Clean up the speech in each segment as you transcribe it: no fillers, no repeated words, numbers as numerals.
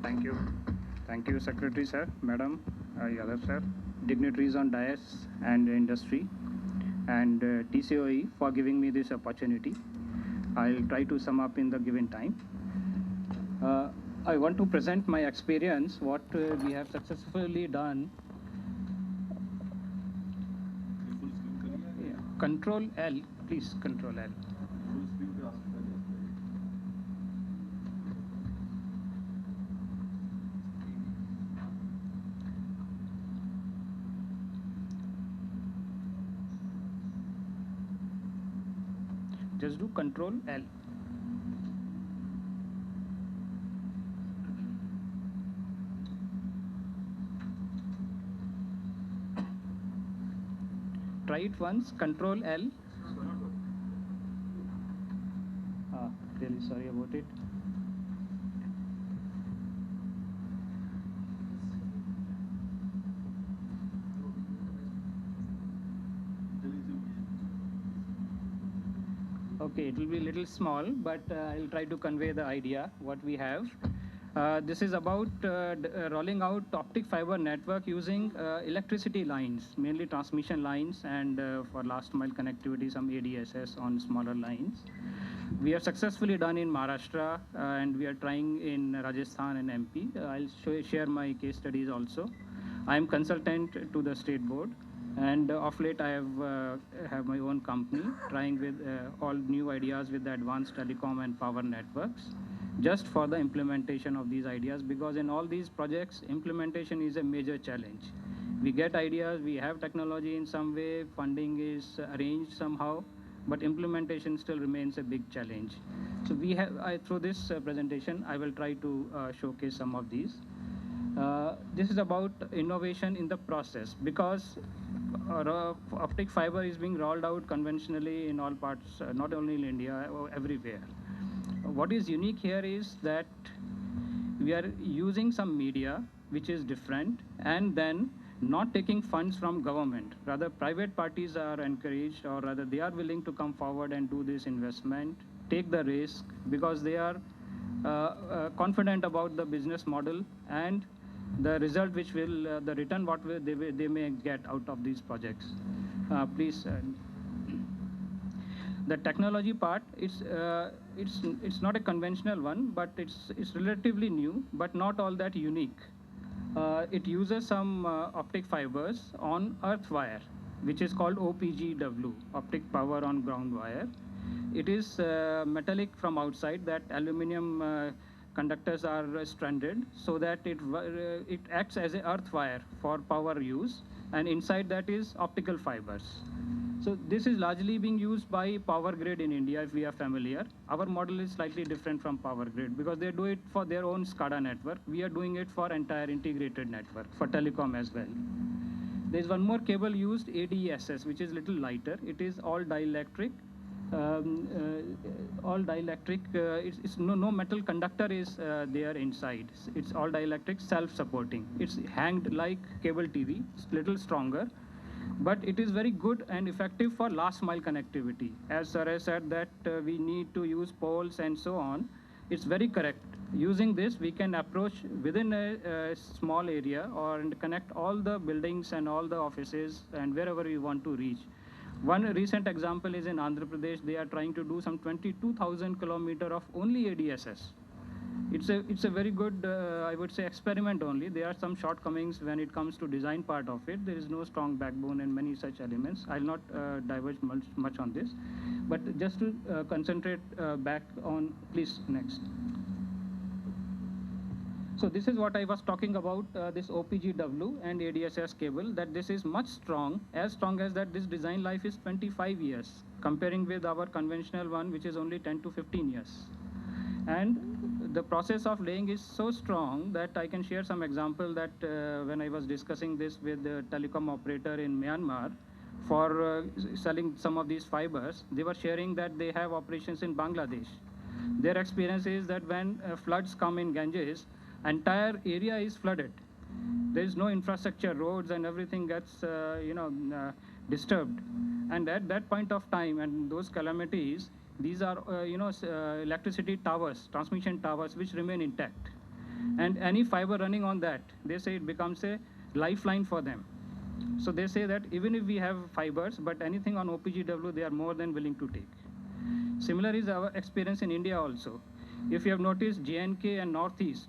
Thank you. Thank you, Secretary Sir, Madam, Yadav Sir, dignitaries on dais and industry, and TCOE for giving me this opportunity. I'll try to sum up in the given time. I want to present my experience, what we have successfully done. Yeah. Control L, please, Control L. Just do Control L. Try it once, Control L. Really sorry about it. Okay, it will be a little small, but I'll try to convey the idea, what we have. This is about rolling out optic fiber network using electricity lines, mainly transmission lines, and for last mile connectivity, some ADSS on smaller lines. We have successfully done in Maharashtra, and we are trying in Rajasthan and MP. I'll share my case studies also. I am consultant to the state board, and of late I have my own company trying with all new ideas with the advanced telecom and power networks, just for the implementation of these ideas, because in all these projects implementation is a major challenge. We get ideas, we have technology in some way, funding is arranged somehow, but implementation still remains a big challenge. So through this presentation I will try to showcase some of these. This is about innovation in the process, because optic fiber is being rolled out conventionally in all parts, not only in India, everywhere. What is unique here is that we are using some media which is different, and then not taking funds from government. Rather, private parties are encouraged, or rather they are willing to come forward and do this investment, take the risk, because they are confident about the business model and the result which will, the return what will they may get out of these projects. Please. The technology part, it's not a conventional one, but it's relatively new, but not all that unique. It uses some optic fibers on earth wire, which is called OPGW, optic power on ground wire. It is metallic from outside, that aluminum conductors are stranded, so that it acts as a earth wire for power use, and inside that is optical fibers. So this is largely being used by Power Grid in India, if we are familiar. Our model is slightly different from Power Grid, because they do it for their own SCADA network. We are doing it for entire integrated network, for telecom as well. There's one more cable used, ADSS, which is little lighter. It is all dielectric. All dielectric. It's no metal conductor is there inside. It's all dielectric, self-supporting. It's hanged like cable TV. It's little stronger, but it is very good and effective for last mile connectivity. As Sir said that we need to use poles and so on, it's very correct. Using this, we can approach within a small area, or connect all the buildings and all the offices and wherever we want to reach. One recent example is in Andhra Pradesh. They are trying to do some 22,000 kilometers of only ADSS. It's a very good, I would say, experiment only. There are some shortcomings when it comes to design part of it. There is no strong backbone and many such elements. I'll not diverge much on this, but just to concentrate back on, please, next. So this is what I was talking about, this OPGW and ADSS cable, that this is much strong, as strong as that. This design life is 25 years, comparing with our conventional one, which is only 10 to 15 years. And the process of laying is so strong that I can share some example that when I was discussing this with the telecom operator in Myanmar for selling some of these fibers, they were sharing that they have operations in Bangladesh. Their experience is that when floods come in Ganges, entire area is flooded. There is no infrastructure, roads and everything gets disturbed. And at that point of time, and those calamities, these are electricity towers, transmission towers, which remain intact. And any fiber running on that, they say it becomes a lifeline for them. So they say that even if we have fibers, but anything on OPGW, they are more than willing to take. Similar is our experience in India also. If you have noticed, JNK and Northeast,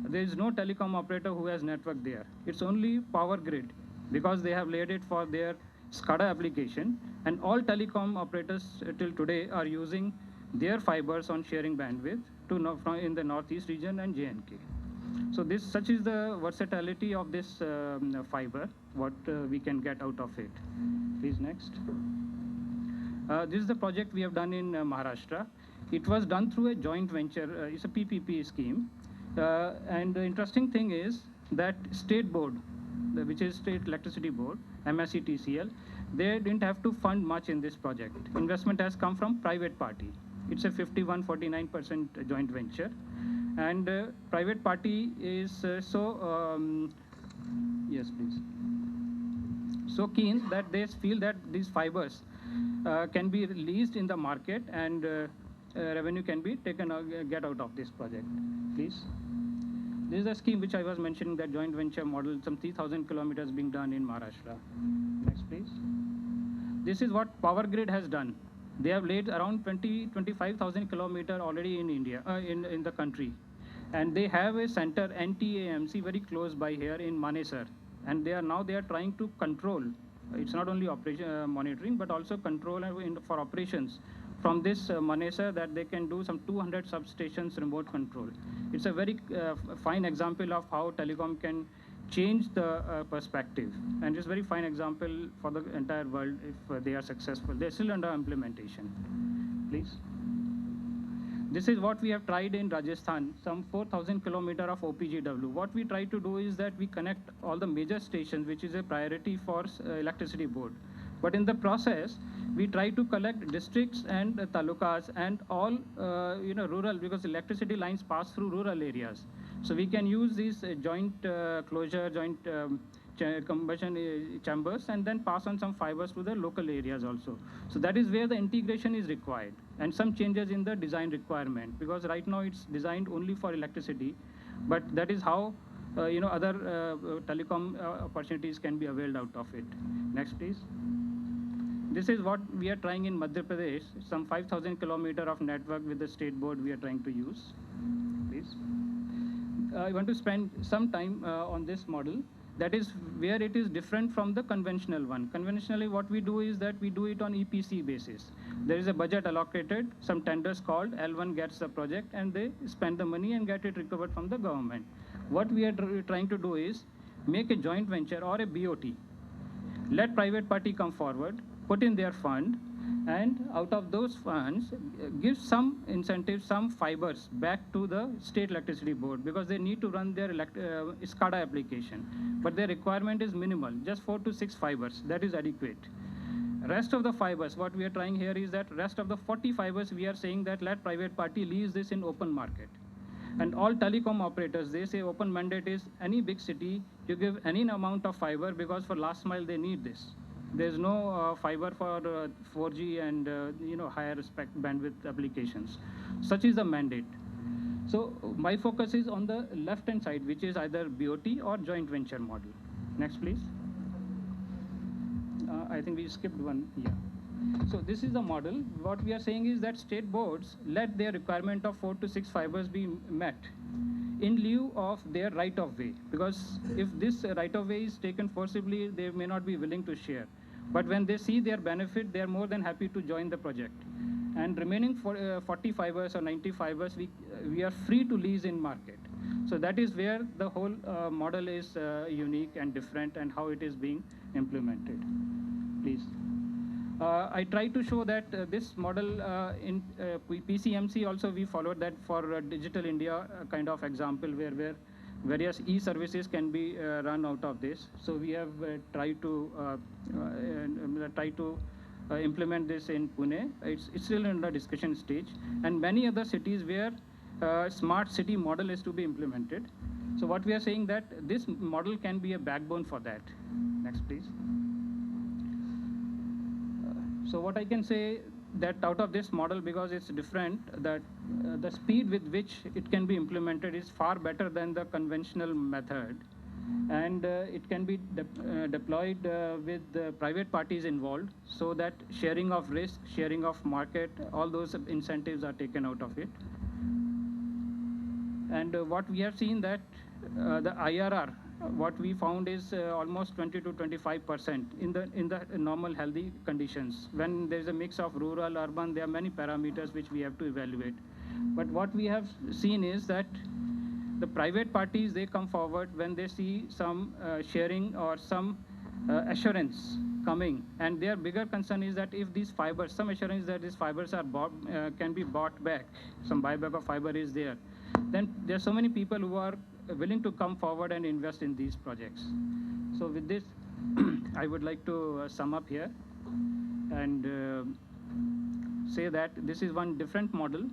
there is no telecom operator who has network there. It's only Power Grid, because they have laid it for their SCADA application, and all telecom operators till today are using their fibers on sharing bandwidth in the Northeast region and JNK. So such is the versatility of this fiber, what we can get out of it. Please, next. This is the project we have done in Maharashtra. It was done through a joint venture. It's a PPP scheme. And the interesting thing is that state board, which is State Electricity Board, MSC TCL, they didn't have to fund much in this project. Investment has come from private party. It's a 51-49% joint venture. And private party is yes, please, so keen that they feel that these fibers can be released in the market, and revenue can be taken get out of this project. Please. This is a scheme which I was mentioning, that joint venture model, some 3,000 kilometers being done in Maharashtra. Next, please. This is what Power Grid has done. They have laid around 25,000 kilometers already in India, in the country. And they have a center, NTAMC, very close by here in Manesar. And they are trying to control. It's not only operation monitoring, but also control for operations from this Manesar, that they can do some 200 substations remote control. It's a very fine example of how telecom can change the perspective. And it's a very fine example for the entire world if they are successful. They're still under implementation. Please. This is what we have tried in Rajasthan, some 4,000 kilometers of OPGW. What we try to do is that we connect all the major stations, which is a priority for electricity board. But in the process, we try to collect districts and talukas and all rural, because electricity lines pass through rural areas. So we can use these joint closure, joint combustion chambers, and then pass on some fibers to the local areas also. So that is where the integration is required, and some changes in the design requirement, because right now it's designed only for electricity, but that is how other telecom opportunities can be availed out of it. Next, please. This is what we are trying in Madhya Pradesh, some 5,000 kilometers of network with the state board we are trying to use. Please. I want to spend some time on this model. That is where it is different from the conventional one. Conventionally, what we do is that we do it on EPC basis. There is a budget allocated, some tenders called, L1 gets the project, and they spend the money and get it recovered from the government. What we are trying to do is make a joint venture or a BOT. Let private party come forward, put in their fund, and out of those funds, give some incentives, some fibers back to the state electricity board, because they need to run their SCADA application. But their requirement is minimal, just 4 to 6 fibers. That is adequate. Rest of the fibers, what we are trying here is that rest of the 40 fibers, we are saying that let private party lease this in open market. And all telecom operators, they say open mandate is any big city, you give any amount of fiber, because for last mile they need this. There's no fiber for 4G and higher spec bandwidth applications. Such is the mandate. So my focus is on the left-hand side, which is either BOT or joint venture model. Next, please. I think we skipped one. Yeah. So this is the model. What we are saying is that state boards let their requirement of 4 to 6 fibers be met in lieu of their right-of-way. Because if this right-of-way is taken forcibly, they may not be willing to share. But when they see their benefit, they are more than happy to join the project. And remaining 40 fibers or 90 fibers, we are free to lease in market. So that is where the whole model is unique and different, and how it is being implemented. Please. I try to show that this model in PCMC also we followed that for Digital India kind of example, where various e-services can be run out of this. So we have tried to implement this in Pune. It's still in the discussion stage, and many other cities where smart city model is to be implemented. So what we are saying that this model can be a backbone for that. Next, please. So what I can say, that out of this model, because it's different, that the speed with which it can be implemented is far better than the conventional method, and it can be deployed with private parties involved, so that sharing of risk, sharing of market, all those incentives are taken out of it. And what we have seen that the IRR, what we found is almost 20 to 25% in the normal healthy conditions. When there is a mix of rural, urban, there are many parameters which we have to evaluate. But what we have seen is that the private parties, they come forward when they see some sharing or some assurance coming, and their bigger concern is that if these fibers, some assurance that these fibers are can be bought back, some buyback of fiber is there, then there are so many people who are willing to come forward and invest in these projects. So with this, I would like to sum up here and say that this is one different model.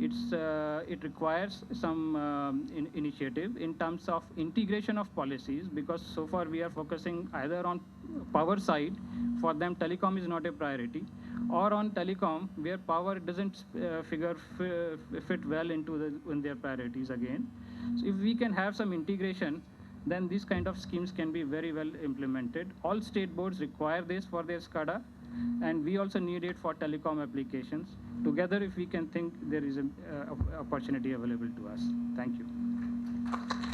It requires some initiative in terms of integration of policies, because so far we are focusing either on power side, for them telecom is not a priority, or on telecom where power doesn't fit well into in their priorities again. So if we can have some integration, then these kind of schemes can be very well implemented. All state boards require this for their SCADA, and we also need it for telecom applications. Together, if we can think, there is an opportunity available to us. Thank you.